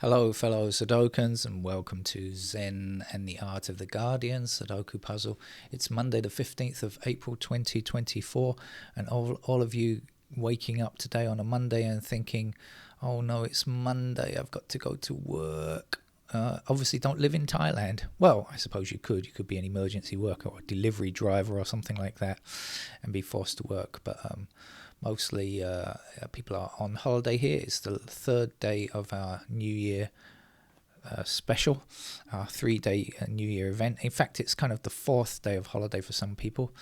Hello, fellow Sudokans, and welcome to Zen and the Art of the Guardian Sudoku Puzzle. It's Monday, the 15th of April 2024, and all of you waking up today on a Monday and thinking, oh no, it's Monday, I've got to go to work. Obviously don't live in Thailand. Well, I suppose you could. You could be an emergency worker or a delivery driver or something like that and be forced to work, but mostly people are on holiday here. It's the third day of our New Year special, our 3-day New Year event. In fact, it's kind of the fourth day of holiday for some people.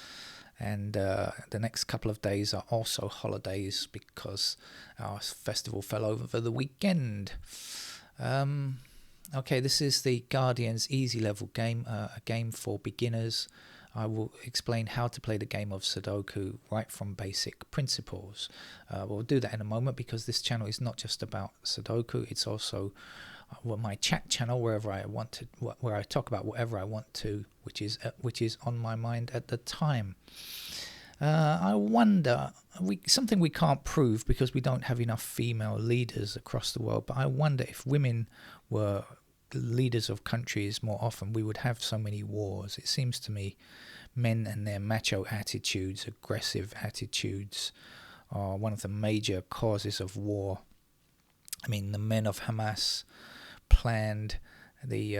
And the next couple of days are also holidays because our festival fell over for the weekend. Okay, this is the Guardian's easy level game, a game for beginners. I will explain how to play the game of Sudoku right from basic principles. We'll do that in a moment because this channel is not just about Sudoku. It's also my chat channel where I talk about whatever I want to, which is on my mind at the time. I wonder, something we can't prove because we don't have enough female leaders across the world, but I wonder if women were leaders of countries more often, we would have so many wars. It seems to me men and their macho attitudes, aggressive attitudes, are one of the major causes of war. I mean, the men of Hamas planned the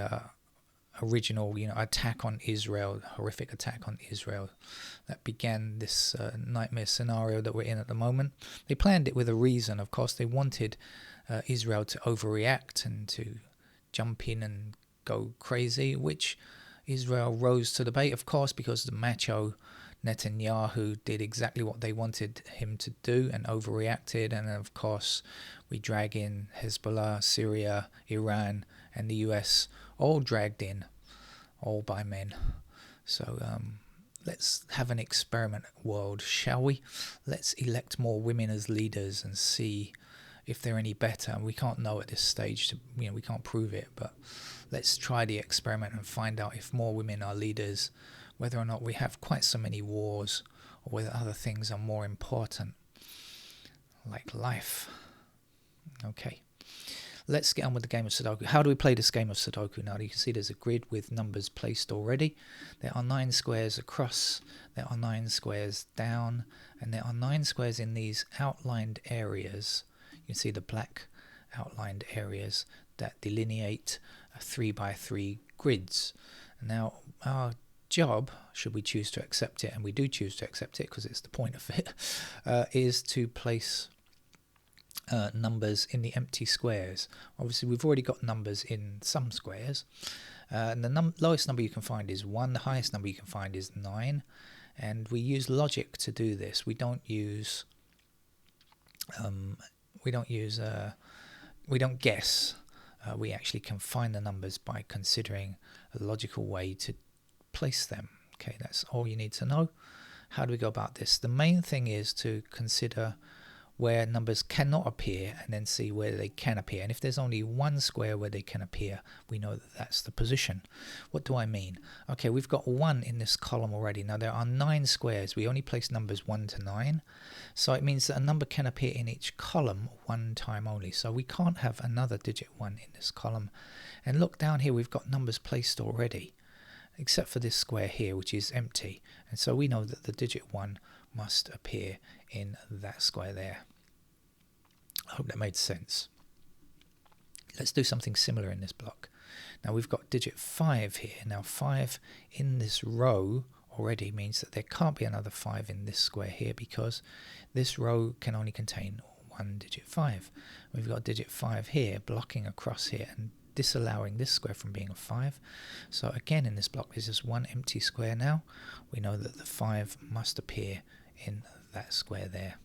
original, attack on Israel, horrific attack on Israel that began this nightmare scenario that we're in at the moment. They planned it with a reason, of course. They wanted Israel to overreact and to jump in and go crazy, which Israel rose to the bait, of course, because the macho Netanyahu did exactly what they wanted him to do and overreacted. And of course, we drag in Hezbollah, Syria, Iran, and the US, all dragged in, all by men. So let's have an experiment world, shall we? Let's elect more women as leaders and see if they're any better. We can't know at this stage, we can't prove it, but let's try the experiment and find out if more women are leaders, whether or not we have quite so many wars, or whether other things are more important, like life. Okay, let's get on with the game of Sudoku. How do we play this game of Sudoku? Now, you can see there's a grid with numbers placed already. There are 9 squares across, there are 9 squares down, and there are 9 squares in these outlined areas. You can see the black outlined areas that delineate 3x3 grids. Now, our job, should we choose to accept it, and we do choose to accept it because it's the point of it, is to place numbers in the empty squares. Obviously, we've already got numbers in some squares. And the lowest number you can find is 1. The highest number you can find is 9. And we use logic to do this. We don't guess. We actually can find the numbers by considering a logical way to place them. Okay, that's all you need to know. How do we go about this? The main thing is to consider where numbers cannot appear and then see where they can appear. And if there's only one square where they can appear, we know that that's the position. What do I mean? Okay, we've got 1 in this column already. Now there are 9 squares. We only place numbers 1 to 9. So it means that a number can appear in each column 1 time only. So we can't have another digit 1 in this column. And look down here, we've got numbers placed already, except for this square here, which is empty. And so we know that the digit 1 must appear in that square there. I hope that made sense. Let's do something similar in this block. Now we've got digit 5 here. Now 5 in this row already means that there can't be another 5 in this square here because this row can only contain 1 digit 5. We've got digit 5 here blocking across here and disallowing this square from being a 5. So again, in this block there's just 1 empty square now. We know that the 5 must appear in that square there.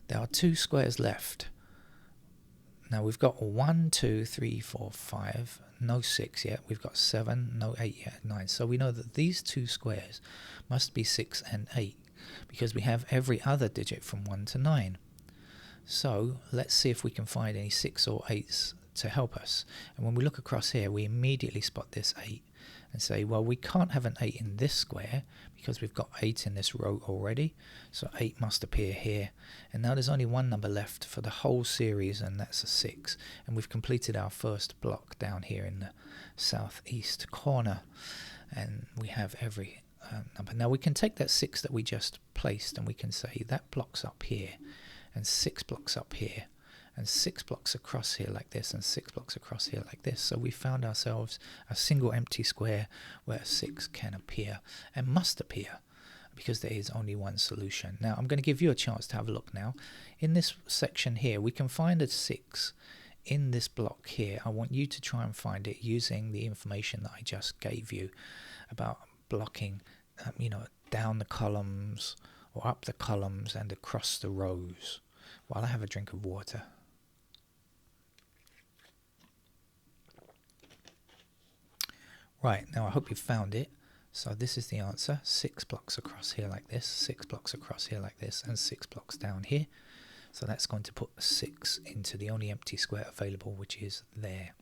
There are 2 squares left. Now we've got 1, 2, 3, 4, 5, no 6 yet. We've got 7, no 8 yet, 9. So we know that these 2 squares must be 6 and 8 because we have every other digit from 1 to 9. So let's see if we can find any 6 or 8s to help us. And when we look across here, we immediately spot this 8. and say, well, we can't have an 8 in this square because we've got 8 in this row already, so 8 must appear here. And now there's only one number left for the whole series, and that's a 6. And we've completed our first block down here in the southeast corner, and we have every number. Now we can take that 6 that we just placed, and we can say that block's up here, and 6 blocks up here, and 6 blocks across here like this, and 6 blocks across here like this. So we found ourselves a single empty square where a 6 can appear and must appear, because there is only one solution. Now I'm going to give you a chance to have a look now. In this section here, we can find a 6 in this block here. I want you to try and find it using the information that I just gave you about blocking, down the columns or up the columns and across the rows, while I have a drink of water. Right, now I hope you found it. So this is the answer: 6 blocks across here like this, 6 blocks across here like this, and 6 blocks down here. So that's going to put 6 into the only empty square available, which is there.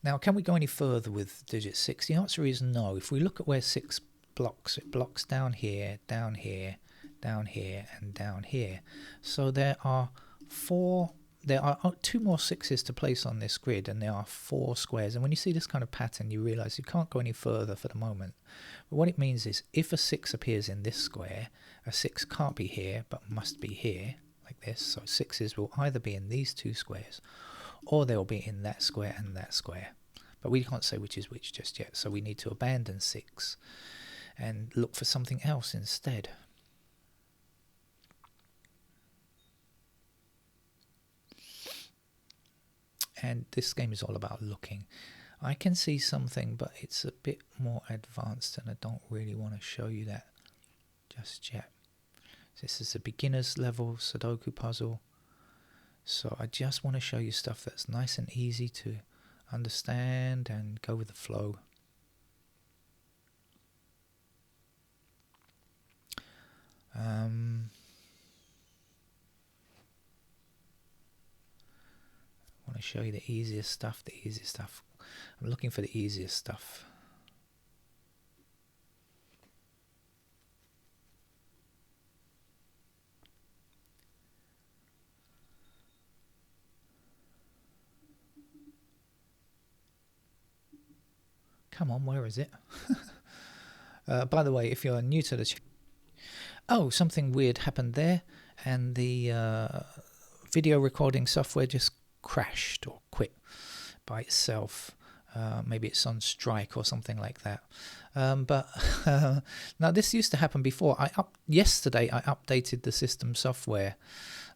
Now, can we go any further with digit 6? The answer is no. If we look at where 6 blocks, it blocks down here, down here, down here, and down here. So there are 2 more 6s to place on this grid, and there are 4 squares. And when you see this kind of pattern, you realize you can't go any further for the moment. But what it means is, if a 6 appears in this square, a 6 can't be here but must be here like this. So 6s will either be in these 2 squares, or they'll be in that square and that square. But we can't say which is which just yet, so we need to abandon 6 and look for something else instead. And this game is all about looking. I can see something, but it's a bit more advanced, and I don't really want to show you that just yet. This is a beginner's level Sudoku puzzle, so I just want to show you stuff that's nice and easy to understand and go with the flow. I want to show you the easiest stuff, I'm looking for the easiest stuff. Come on, where is it? By the way, if you're new to the channel, oh, something weird happened there, and the video recording software just crashed or quit by itself. Maybe it's on strike or something like that. But now this used to happen before. Yesterday I updated the system software,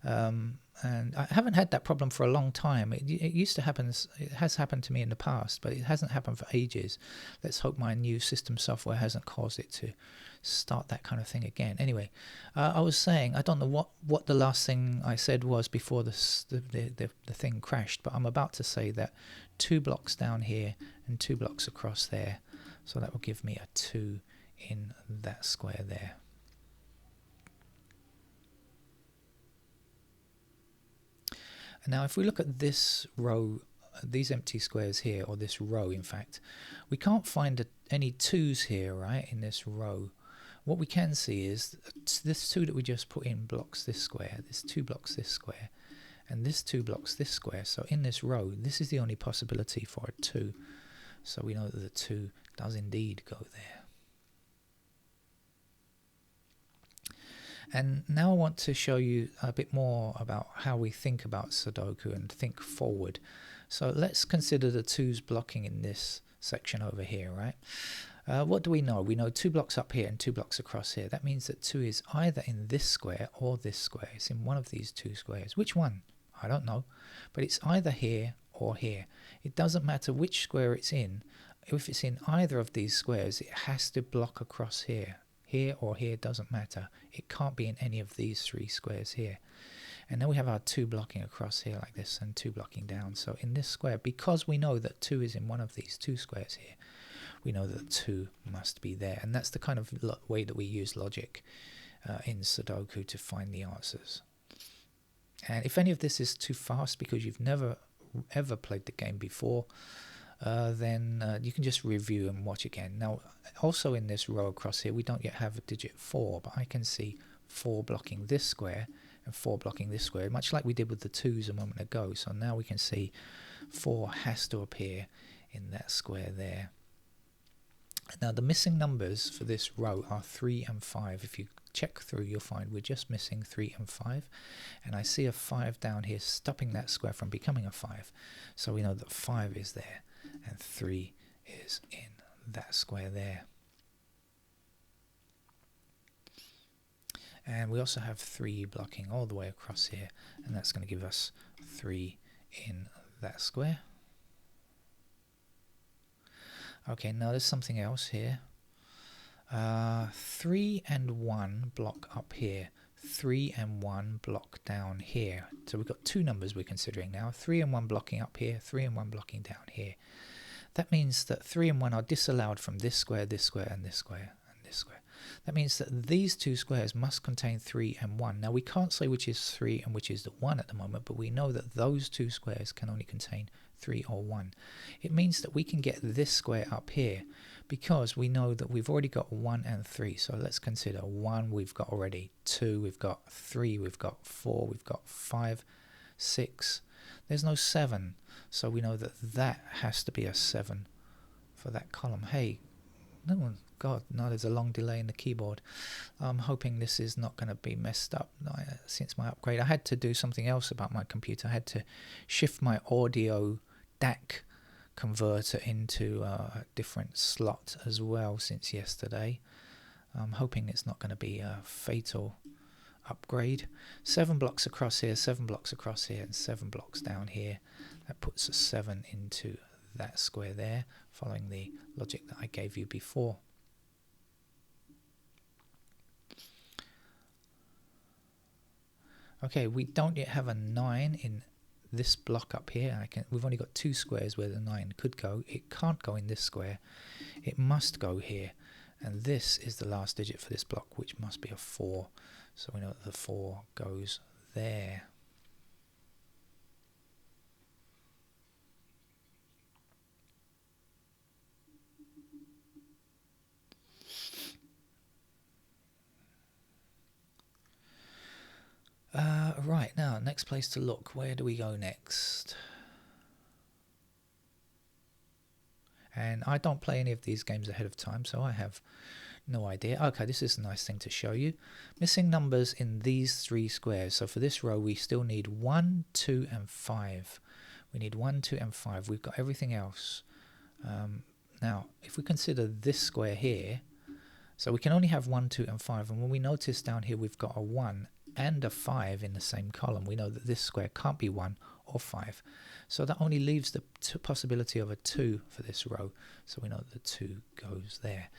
and I haven't had that problem for a long time. It used to happen. It has happened to me in the past, but it hasn't happened for ages. Let's hope my new system software hasn't caused it to start that kind of thing again. Anyway, I was saying, I don't know what the last thing I said was before the thing crashed, but I'm about to say that 2 blocks down here and 2 blocks across there, so that will give me a 2 in that square there. And now if we look at this row, these empty squares here, or this row in fact, we can't find any 2s here, right, in this row. What we can see is this 2 that we just put in blocks this square, this 2 blocks this square, and this 2 blocks this square. So in this row, this is the only possibility for a 2. So we know that the 2 does indeed go there. And now I want to show you a bit more about how we think about Sudoku and think forward. So let's consider the 2's blocking in this section over here, right? What do we know? We know 2 blocks up here and 2 blocks across here. That means that 2 is either in this square or this square. It's in one of these 2 squares. Which one? I don't know. But it's either here or here. It doesn't matter which square it's in. If it's in either of these squares, it has to block across here. Here or here doesn't matter. It can't be in any of these 3 squares here. And then we have our 2 blocking across here like this and 2 blocking down. So in this square, because we know that 2 is in one of these 2 squares here, we know that 2 must be there. And that's the kind of way that we use logic in Sudoku to find the answers. And if any of this is too fast because you've never ever played the game before, then you can just review and watch again. Now, also in this row across here, we don't yet have a digit 4, but I can see 4 blocking this square and 4 blocking this square, much like we did with the 2s a moment ago. So now we can see 4 has to appear in that square there. Now the missing numbers for this row are 3 and 5. If you check through, you'll find we're just missing 3 and 5, and I see a 5 down here stopping that square from becoming a 5. So we know that 5 is there and 3 is in that square there. And we also have 3 blocking all the way across here, and that's going to give us 3 in that square. Okay, now there's something else here. 3 and 1 block up here, 3 and 1 block down here. So we've got 2 numbers we're considering now, 3 and 1 blocking up here, 3 and 1 blocking down here. That means that 3 and 1 are disallowed from this square, this square, and this square, and this square. That means that these 2 squares must contain 3 and 1. Now we can't say which is 3 and which is the 1 at the moment, but we know that those 2 squares can only contain 3 or 1. It means that we can get this square up here because we know that we've already got 1 and 3. So let's consider 1 we've got already, 2 we've got, 3 we've got, 4 we've got, 5, 6. There's no 7, so we know that that has to be a 7 for that column. Hey, no one, God, no, there's a long delay in the keyboard. I'm hoping this is not going to be messed up since my upgrade. I had to do something else about my computer. I had to shift my audio DAC converter into a different slot as well since yesterday. I'm hoping it's not going to be a fatal upgrade. 7 blocks across here, 7 blocks across here, and 7 blocks down here. That puts a 7 into that square there, following the logic that I gave you before. Okay, we don't yet have a 9 in this block up here. We've only got 2 squares where the 9 could go. It can't go in this square. It must go here. And this is the last digit for this block, which must be a 4. So we know that the 4 goes there. Right, now, next place to look. Where do we go next? And I don't play any of these games ahead of time, so I have no idea. Okay, this is a nice thing to show you. Missing numbers in these 3 squares. So for this row, we still need 1, 2, and 5. We need 1, 2, and 5. We've got everything else. Now, if we consider this square here, so we can only have 1, 2, and 5. And when we notice down here, we've got a 1 and a 5 in the same column. We know that this square can't be 1 or 5. So that only leaves the possibility of a 2 for this row. So we know that the 2 goes there.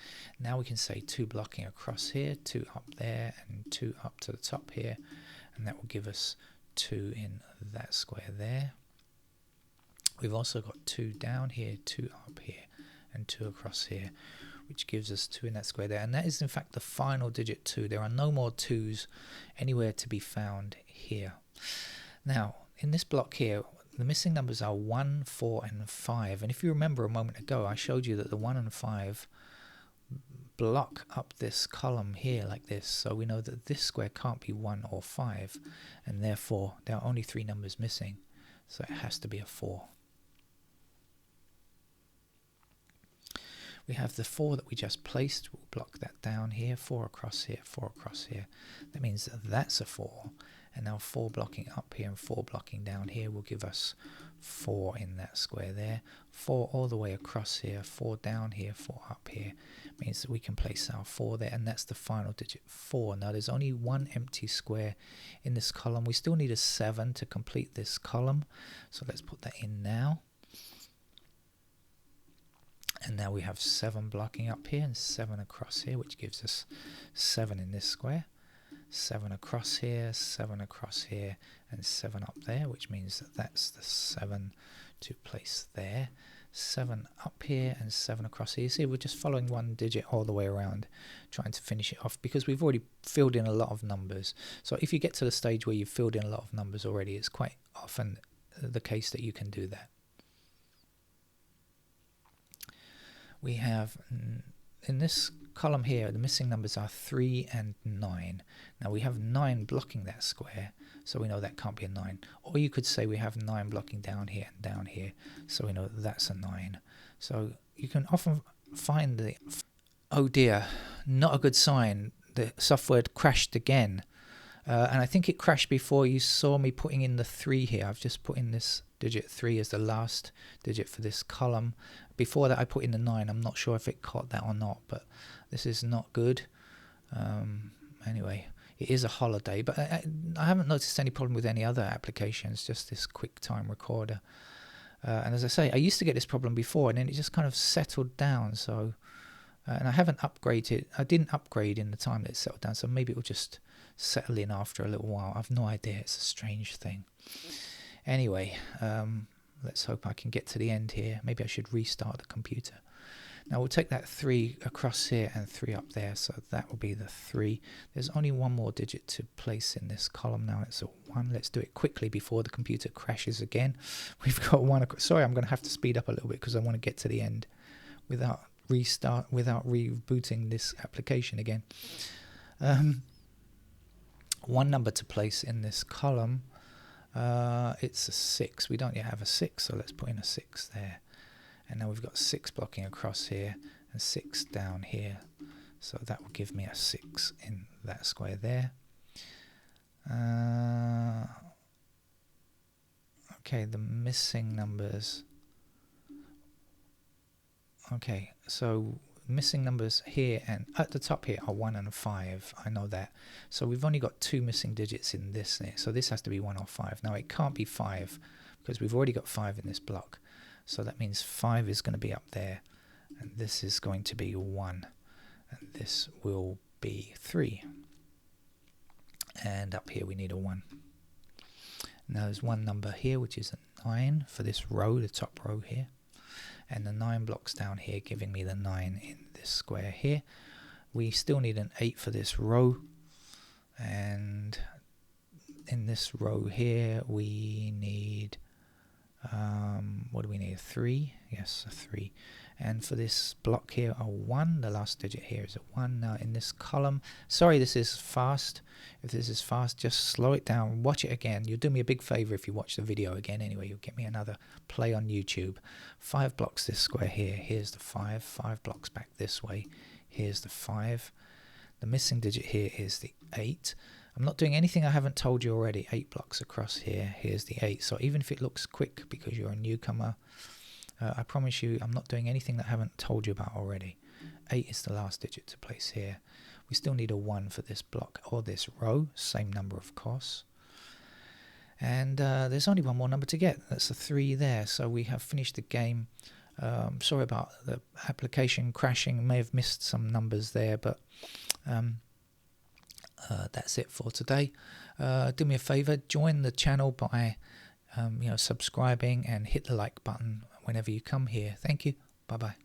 Now we can say 2 blocking across here, 2 up there, and 2 up to the top here. And that will give us 2 in that square there. We've also got 2 down here, 2 up here, and 2 across here, which gives us 2 in that square there. And that is in fact the final digit 2. There are no more 2s anywhere to be found here. Now, in this block here, the missing numbers are 1, 4, and 5. And if you remember a moment ago, I showed you that the 1 and 5 block up this column here like this. So we know that this square can't be 1 or 5, and therefore there are only 3 numbers missing. So it has to be a 4. We have the 4 that we just placed. We'll block that down here, 4 across here, 4 across here. That means that that's a 4. And now 4 blocking up here and 4 blocking down here will give us 4 in that square there. 4 all the way across here, 4 down here, 4 up here. Means that we can place our 4 there, and that's the final digit 4. Now there's only 1 empty square in this column. We still need a 7 to complete this column. So let's put that in now. And now we have 7 blocking up here and 7 across here, which gives us 7 in this square. 7 across here, 7 across here, and 7 up there, which means that that's the 7 to place there. 7 up here and 7 across here. You see, we're just following 1 digit all the way around, trying to finish it off, because we've already filled in a lot of numbers. So if you get to the stage where you've filled in a lot of numbers already, it's quite often the case that you can do that. we have, in this column here, the missing numbers are 3 and 9. Now we have 9 blocking that square, so we know that can't be a 9. Or you could say we have 9 blocking down here and down here, so we know that's a 9. So you can often find the, oh dear, not a good sign. The software crashed again. And I think it crashed before you saw me putting in the 3 here. I've just put in this digit 3 as the last digit for this column. Before that I put in the 9. I'm not sure if it caught that or not, but this is not good. Anyway, it is a holiday, but I haven't noticed any problem with any other applications, just this QuickTime Recorder. And as I say, I used to get this problem before, and then it just kind of settled down. So, and I haven't upgraded. I didn't upgrade in the time that it settled down, so maybe it will just settle in after a little while. I've no idea. It's a strange thing. Anyway, let's hope I can get to the end here. Maybe I should restart the computer. Now we'll take that 3 across here and 3 up there, so that will be the 3. There's only one more digit to place in this column now. It's a 1. Let's do it quickly before the computer crashes again. We've got 1. Sorry, I'm going to have to speed up a little bit because I want to get to the end without rebooting this application again. 1 number to place in this column. It's a 6. We don't yet have a 6, so let's put in a 6 there. And now we've got 6 blocking across here and 6 down here. So that will give me a 6 in that square there. Okay, the missing numbers. Okay, so missing numbers here and at the top here are 1 and 5. I know that. So we've only got 2 missing digits in this here. So this has to be 1 or 5. Now it can't be 5 because we've already got 5 in this block. So that means 5 is going to be up there, and this is going to be 1, and this will be 3. And up here we need a 1. Now there's one number here, which is a 9 for this row, the top row here. And the 9 blocks down here giving me the 9 in this square here. We still need an 8 for this row. And in this row here we need... what do we need? 3? Yes, a 3. And for this block here, a 1. The last digit here is a 1. Now in this column, sorry this is fast. If this is fast, just slow it down. Watch it again. You'll do me a big favor if you watch the video again. Anyway, you'll get me another play on YouTube. 5 blocks this square here. Here's the 5. 5 blocks back this way. Here's the 5. The missing digit here is the 8. I'm not doing anything I haven't told you already. 8 blocks across here. Here's the 8. So even if it looks quick because you're a newcomer, I promise you I'm not doing anything that I haven't told you about already. 8 is the last digit to place here. We still need a 1 for this block or this row. Same number, of course. And there's only one more number to get. That's a 3 there. So we have finished the game. Sorry about the application crashing. May have missed some numbers there, but... that's it for today. Do me a favor, join the channel by subscribing and hit the like button whenever you come here. Thank you. Bye bye.